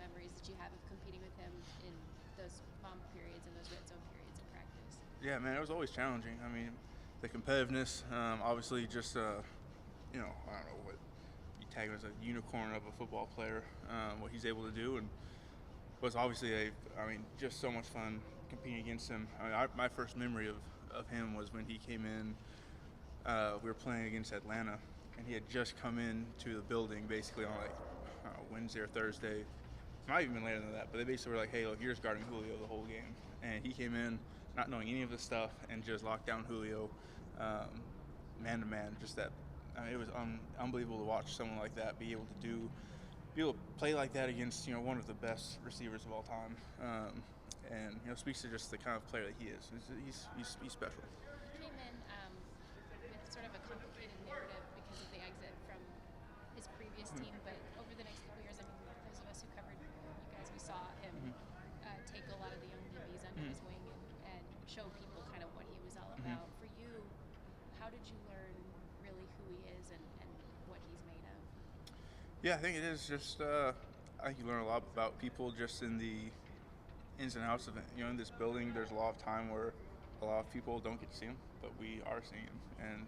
memories that you have of competing with him in those bomb periods and those red zone periods in practice? Yeah, man, it was always challenging. I mean, the competitiveness, obviously, just I don't know what you tag him as a unicorn of a football player, what he's able to do, and was obviously just so much fun competing against him. My first memory of him was when he came in. We were playing against Atlanta, and he had just come in to the building basically on Wednesday or Thursday. Might even been later than that, but they basically were like, "Hey, look, you're just guarding Julio the whole game," and he came in not knowing any of this stuff and just locked down Julio, man to man. Just that, it was unbelievable to watch someone like that be able to play like that against one of the best receivers of all time, and speaks to just the kind of player that he is. He's special. He came in with sort of a complicated narrative because of the exit from his previous team, but over the next couple of years, I mean, those of us who covered you guys, we saw him take a lot of the young DBs under his wing and show people kind of what he was all about. For you, how did you learn really who he is and what he's made of? Yeah, I think it is just. I think you learn a lot about people just in the ins and outs of it. In this building, there's a lot of time where a lot of people don't get to see him, but we are seeing him, and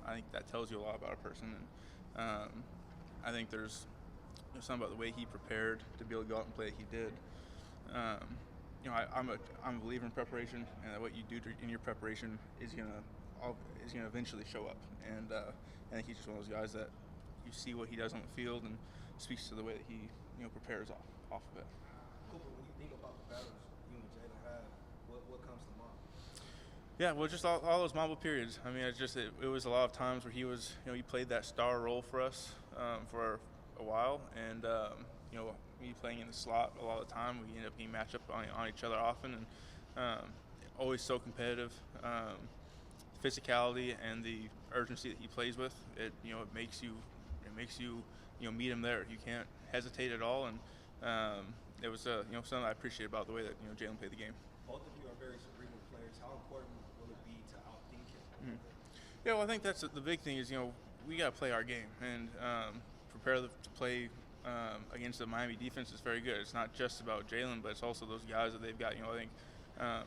I think that tells you a lot about a person. And I think there's something about the way he prepared to be able to go out and play like he did. I'm a believer in preparation, and that what you do in your preparation is gonna eventually show up. And I think he's just one of those guys that you see what he does on the field and speaks to the way that he prepares off of it. Cooper, when you think about the battles you and Jalen had, what comes to mind? Yeah, well, just all those Mamba periods. I mean, it was a lot of times where he played that star role for us for a while, and me playing in the slot a lot of the time, we ended up getting matched up on each other often, and always so competitive. Physicality and the urgency that he plays with, it makes you meet him there. You can't hesitate at all, and it was something I appreciate about the way that Jalen played the game. Both of you are very cerebral players. How important will it be to outthink him? Yeah, well, I think that's the big thing is we got to play our game and prepare to play against the Miami defense is very good. It's not just about Jalen, but it's also those guys that they've got. I think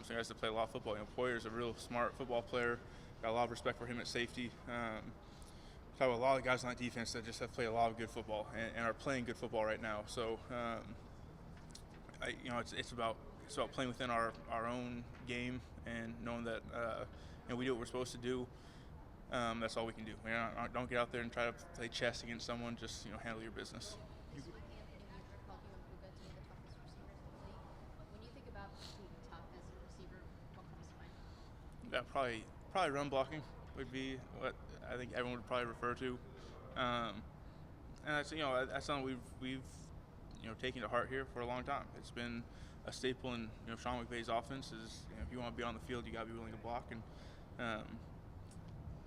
some guys that play a lot of football. Poyer's a real smart football player. Got a lot of respect for him at safety. Talk about a lot of guys on that defense that just have played a lot of good football and are playing good football right now. So, it's about playing within our own game and knowing that we do what we're supposed to do. That's all we can do. Don't get out there and try to play chess against someone. Just handle your business. When you think about being tough as a receiver, what comes to mind? Yeah, probably run blocking would be what I think everyone would probably refer to, and that's something we've taken to heart here for a long time. It's been a staple in Sean McVay's offense. Is if you want to be on the field, you got to be willing to block, and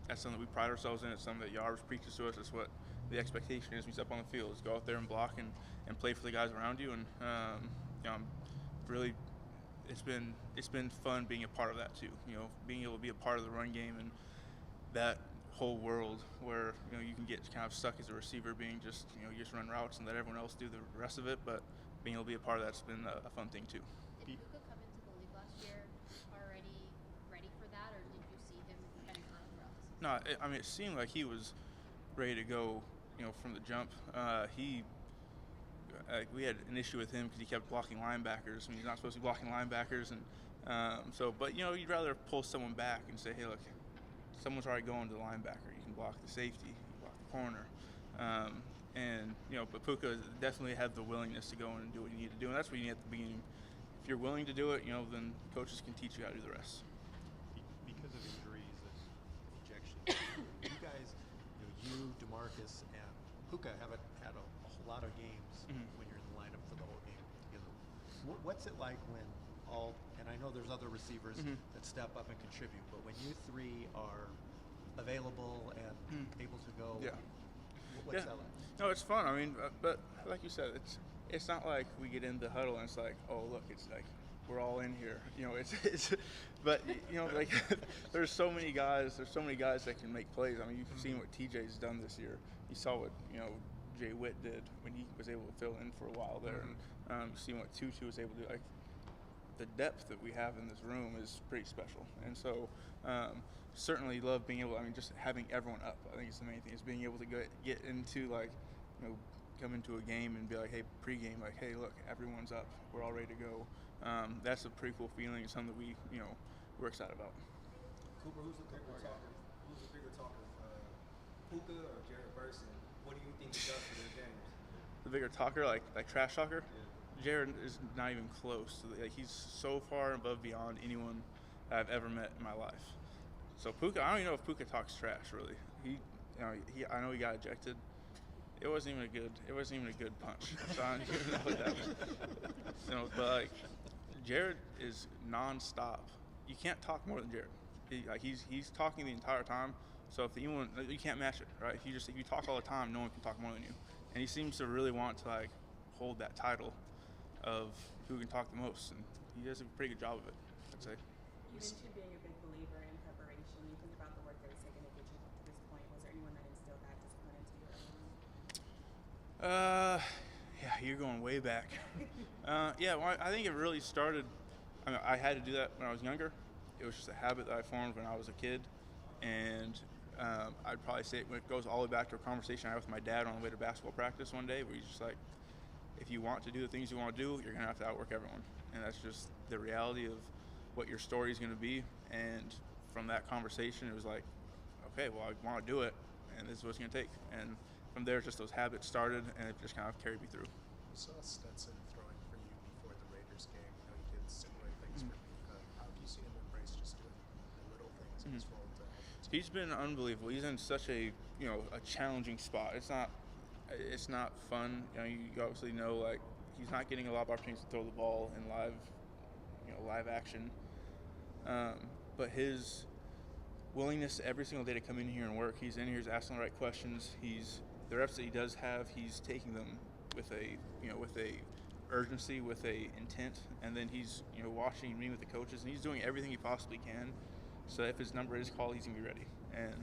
that's something that we pride ourselves in. It's something that Yarves preaches to us. It's what the expectation is when you step on the field: is go out there and block and play for the guys around you. And I'm really. It's been fun being a part of that too. Being able to be a part of the run game and that whole world where you can get kind of stuck as a receiver, being just you just run routes and let everyone else do the rest of it. But being able to be a part of that's been a fun thing too. Did Kupp come into the league last year already ready for that, or did you see him kind of growing throughout the season? No, I mean it seemed like he was ready to go. From the jump, we had an issue with him because he kept blocking linebackers. I mean, he's not supposed to be blocking linebackers, and but you'd rather pull someone back and say, hey, look, someone's already going to the linebacker. You can block the safety, you can block the corner, but Puka definitely had the willingness to go in and do what you need to do, and that's what you need at the beginning. If you're willing to do it, then coaches can teach you how to do the rest. Because of injuries and ejections, you guys, you, DeMarcus, and Puka have had a whole lot of games when you're in the lineup for the whole game together. What's it like when and I know there's other receivers that step up and contribute, but when you three are available and able to go, what's that like? No, it's fun. I mean, but like you said, it's not like we get in the huddle and it's like, oh, look, it's like we're all in here. But like there's so many guys that can make plays. I mean, you've seen what TJ's done this year. You saw what Jay Witt did when he was able to fill in for a while there, and seeing what Tutu was able to do. Like, the depth that we have in this room is pretty special, and so certainly love being able. I mean, just having everyone up. I think it's the main thing is being able to get into, like, come into a game and be like, hey, pregame, like, hey, look, everyone's up, we're all ready to go. That's a pretty cool feeling. It's something that we're excited about. Cooper, who's the bigger talker? Puka or Jared Burson? What do you think he does for their games? The bigger talker, like trash talker. Yeah. Jared is not even close. Like, he's so far above beyond anyone I've ever met in my life. So Puka, I don't even know if Puka talks trash really. I know he got ejected. It wasn't even a good punch. So I don't even know what that was. But like, Jared is nonstop. You can't talk more than Jared. He's talking the entire time. So if you can't match it, right? If you talk all the time, no one can talk more than you. And he seems to really want to, like, hold that title of who can talk the most, and he does a pretty good job of it, I'd say. You mentioned being a big believer in preparation. You think about the work that it's taken to get you to this point. Was there anyone that instilled that discipline into you early on? Yeah, you're going way back. Well, I think it really started. I mean, I had to do that when I was younger. It was just a habit that I formed when I was a kid, and I'd probably say it goes all the way back to a conversation I had with my dad on the way to basketball practice one day, where he's just like, if you want to do the things you want to do, you're going to have to outwork everyone. And that's just the reality of what your story is going to be. And from that conversation, it was like, okay, well, I want to do it, and this is what it's going to take. And from there, just those habits started, and it just kind of carried me through. We saw Stetson throwing for you before the Raiders game. He did similar things for Puka. How have you seen him embrace just doing the little things in his role to help the team? He's been unbelievable. He's in such a challenging spot. It's not fun. You obviously know, like, he's not getting a lot of opportunities to throw the ball in live action. But his willingness every single day to come in here and work. He's in here, he's asking the right questions. The reps that he does have, he's taking them with a urgency, with a intent, and then he's watching me with the coaches, and he's doing everything he possibly can. So if his number is called, he's gonna be ready. And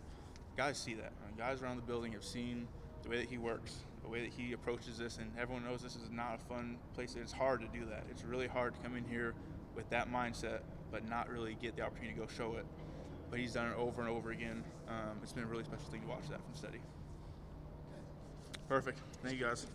guys see that. Guys around the building have seen the way that he works, the way that he approaches this, and everyone knows this is not a fun place. It's hard to do that. It's really hard to come in here with that mindset, but not really get the opportunity to go show it. But he's done it over and over again. It's been a really special thing to watch that from Steady. Perfect. Thank you, guys.